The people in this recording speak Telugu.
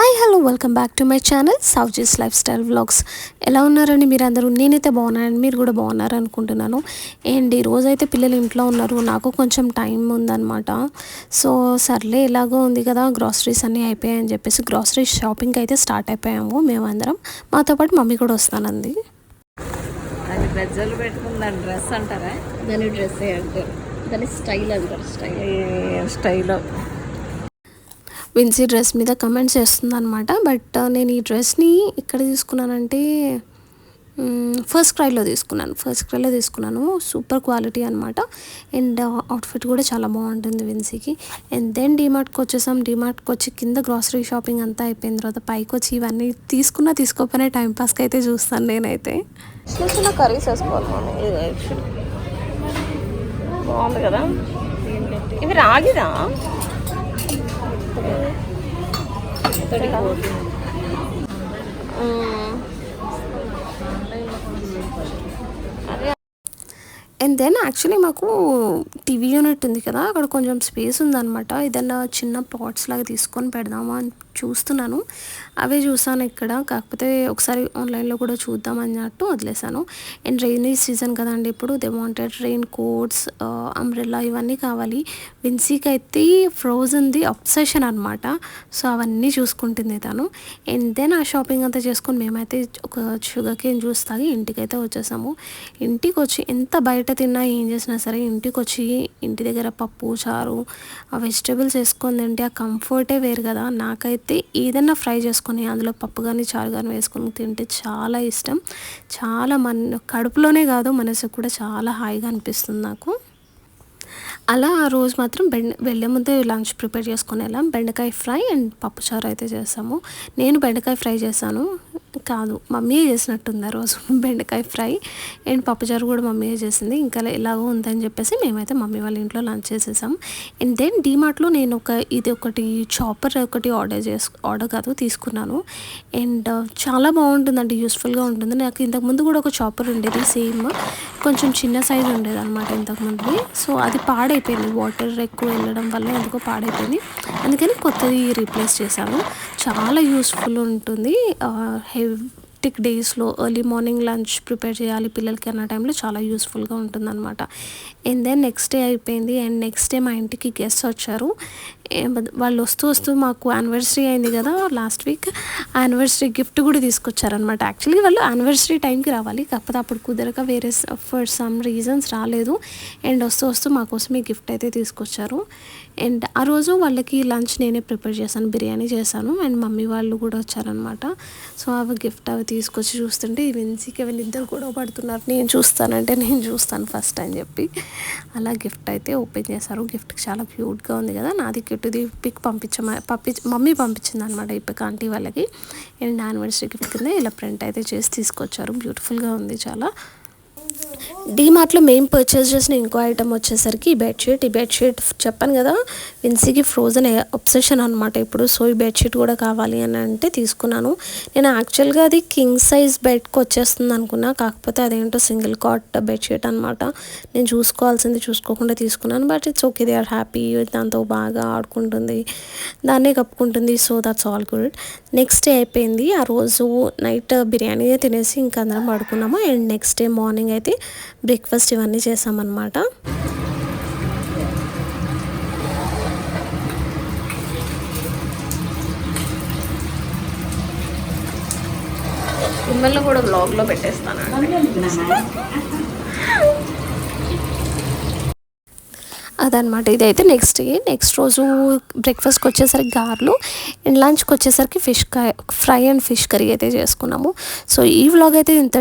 Hi hello welcome back to my channel Sowji's lifestyle vlogs. ఎలా ఉన్నారండి మీరందరూ? నేనైతే బాగున్నానండి, మీరు కూడా బాగున్నారు అనుకుంటున్నాను. అండ్ ఈరోజైతే పిల్లలు ఇంట్లో ఉన్నారు, నాకు కొంచెం టైం ఉందన్నమాట. సో సర్లే ఎలాగో ఉంది కదా, గ్రాసరీస్ అన్నీ అయిపోయాయని చెప్పేసి గ్రాసరీ షాపింగ్కి అయితే స్టార్ట్ అయిపోయాము మేమందరం. మాతో పాటు మమ్మీ కూడా వస్తానంది. దాన్ని బెజ్జలు పెట్టుకుందని డ్రెస్ అంటారా? దాని డ్రెస్ అంటారు, దాని స్టైల్ అంటారు. స్టైల్ విన్సీ డ్రెస్ మీద కమెంట్స్ చేస్తుంది అనమాట. బట్ నేను ఈ డ్రెస్ని ఇక్కడ తీసుకున్నానంటే ఫస్ట్ క్రైలో తీసుకున్నాను. సూపర్ క్వాలిటీ అనమాట. అండ్ అవుట్ఫిట్ కూడా చాలా బాగుంటుంది విన్సీకి. అండ్ దెన్ డీమార్ట్కి వచ్చేసాం. డీమార్ట్కి వచ్చి కింద గ్రాసరీ షాపింగ్ అంతా అయిపోయిన తర్వాత పైకి వచ్చి ఇవన్నీ తీసుకోకపోయినా టైంపాస్కి అయితే చూస్తాను నేనైతే. చిన్న కర్రీస్ వేసుకోవాలి బాగుంది కదా. ఇవి రాగిదా? అండ్ దెన్ యాక్చువల్లీ మాకు టీవీ యూనిట్ ఉంది కదా, అక్కడ కొంచెం స్పేస్ ఉందన్నమాట. ఏదన్నా చిన్న పాట్స్ లాగా తీసుకొని పెడదామా అని చూస్తున్నాను. అవే చూసాను ఇక్కడ, కాకపోతే ఒకసారి ఆన్లైన్లో కూడా చూద్దాం అన్నట్టు వదిలేసాను. అండ్ రైనీ సీజన్ కదండి ఇప్పుడు. They wanted rain coats, umbrella ఇవన్నీ కావాలి. విన్సీకి అయితే ఫ్రోజన్ది అబ్సెషన్ అనమాట. సో అవన్నీ చూసుకుంటుంది తను. అండ్ దెన్ ఆ షాపింగ్ అంతా చేసుకొని మేమైతే ఒక షుగర్ కేన్ జ్యూస్ తాగి ఇంటికైతే వచ్చేసాము. ఇంటికి వచ్చి ఎంత బయట తిన్నా ఏం చేసినా సరే ఇంటికి వచ్చి ఇంటి దగ్గర పప్పు చారు ఆ వెజిటేబుల్స్ వేసుకొని తింటే ఆ కంఫర్టే వేరు కదా. నాకైతే ఏదైనా ఫ్రై చేసుకొని అందులో పప్పు కానీ చారు కానీ వేసుకొని తింటే చాలా ఇష్టం. చాలా కడుపులోనే కాదు మనసుకు కూడా చాలా హాయిగా అనిపిస్తుంది నాకు. అలా ఆ రోజు మాత్రం వెళ్ళే ముందే లంచ్ ప్రిపేర్ చేసుకొని వెళ్ళాం. బెండకాయ ఫ్రై అండ్ పప్పుచారు అయితే చేసాము. నేను బెండకాయ ఫ్రై చేశాను, కాదు మమ్మీయే చేసినట్టుంది ఆ రోజు. బెండకాయ ఫ్రై అండ్ పప్పుచారు కూడా మమ్మీయే చేసింది. ఇంకా ఎలాగో ఉందని చెప్పేసి మేమైతే మమ్మీ వాళ్ళ ఇంట్లో లంచ్ చేసేసాం. అండ్ దెన్ డీమార్ట్లో నేను ఇది ఒకటి చాపర్ ఒకటి ఆర్డర్ కాదు తీసుకున్నాను. అండ్ చాలా బాగుంటుందండి, యూస్ఫుల్గా ఉంటుంది. నాకు ఇంతకుముందు కూడా ఒక చాపర్ ఉండేది సేమ్, కొంచెం చిన్న సైజు ఉండేది అనమాట ఇంతకుముందు. సో అది పాడైపోయింది, వాటర్ ఎక్కువ వెళ్ళడం వల్ల ఎందుకో పాడైపోయింది. అందుకని కొత్తది రీప్లేస్ చేశాను. చాలా యూస్ఫుల్ ఉంటుంది. హెక్టిక్ డేస్లో ఎర్లీ మార్నింగ్ లంచ్ ప్రిపేర్ చేయాలి పిల్లలకి అన్న టైంలో చాలా యూస్ఫుల్గా ఉంటుందన్నమాట. అండ్ దెన్ నెక్స్ట్ డే అయిపోయింది. అండ్ నెక్స్ట్ డే మా ఇంటికి గెస్ట్ వచ్చారు. వాళ్ళు వస్తూ మాకు యానివర్సరీ అయింది కదా లాస్ట్ వీక్, యానివర్సరీ గిఫ్ట్ కూడా తీసుకొచ్చారనమాట. యాక్చువల్లీ వాళ్ళు యానివర్సరీ టైంకి రావాలి, కాకపోతే అప్పుడు కుదరక వేరే ఫర్ సమ్ రీజన్స్ రాలేదు. అండ్ వస్తూ మా కోసం ఈ గిఫ్ట్ అయితే తీసుకొచ్చారు. అండ్ ఆ రోజు వాళ్ళకి లంచ్ నేనే ప్రిపేర్ చేశాను, బిర్యానీ చేశాను. అండ్ మమ్మీ వాళ్ళు కూడా వచ్చారనమాట. సో అవి గిఫ్ట్ అవి తీసుకొచ్చి చూస్తుంటే విన్సీకి వీళ్ళిద్దరు గొడవ పడుతున్నారు. నేను చూస్తాను ఫస్ట్ అని చెప్పి అలా గిఫ్ట్ అయితే ఓపెన్ చేశారు. గిఫ్ట్ చాలా క్యూట్గా ఉంది కదా. నాది గిఫ్ట్ది పిక్ మమ్మీ పంపించింది అనమాట ఈ పిక్ ఆంటీ వాళ్ళకి. అండ్ యానివర్సరీ గిఫ్ట్ కింద ఇలా ప్రింట్ అయితే చేసి తీసుకొచ్చారు. బ్యూటిఫుల్గా ఉంది చాలా. డీమార్ట్లో మేము పర్చేస్ చేసిన ఇంకో ఐటమ్ వచ్చేసరికి ఈ బెడ్షీట్ చెప్పాను కదా, విన్సీకి ఫ్రోజన్ అబ్సెషన్ అనమాట ఇప్పుడు. సో ఈ బెడ్షీట్ కూడా కావాలి అని అంటే తీసుకున్నాను. నేను యాక్చువల్గా అది కింగ్ సైజ్ బెడ్కి వచ్చేస్తుంది అనుకున్నా, కాకపోతే అదేంటో సింగిల్ కాట్ బెడ్షీట్ అనమాట. నేను చూసుకోకుండా తీసుకున్నాను. But it's okay, they are happy. దాంతో బాగా ఆడుకుంటుంది, దాన్నే కప్పుకుంటుంది. So that's all good. Next day అయిపోయింది. ఆ రోజు నైట్ బిర్యానీ తినేసి ఇంకా అందరం పడుకున్నాము. అండ్ నెక్స్ట్ డే మార్నింగ్ అయితే బ్రేక్ఫాస్ట్ ఇవన్నీ చేసామన్నమాట. మిమ్మల్ని కూడా బ్లాగ్లో పెట్టేస్తాను. అదనమాట. ఇదైతే నెక్స్ట్ రోజు బ్రేక్ఫాస్ట్కి వచ్చేసరికి గార్లు అండ్ లంచ్కి వచ్చేసరికి ఫ్రై అండ్ ఫిష్ కర్రీ అయితే చేసుకున్నాము. సో ఈ వ్లాగ్ అయితే ఇంత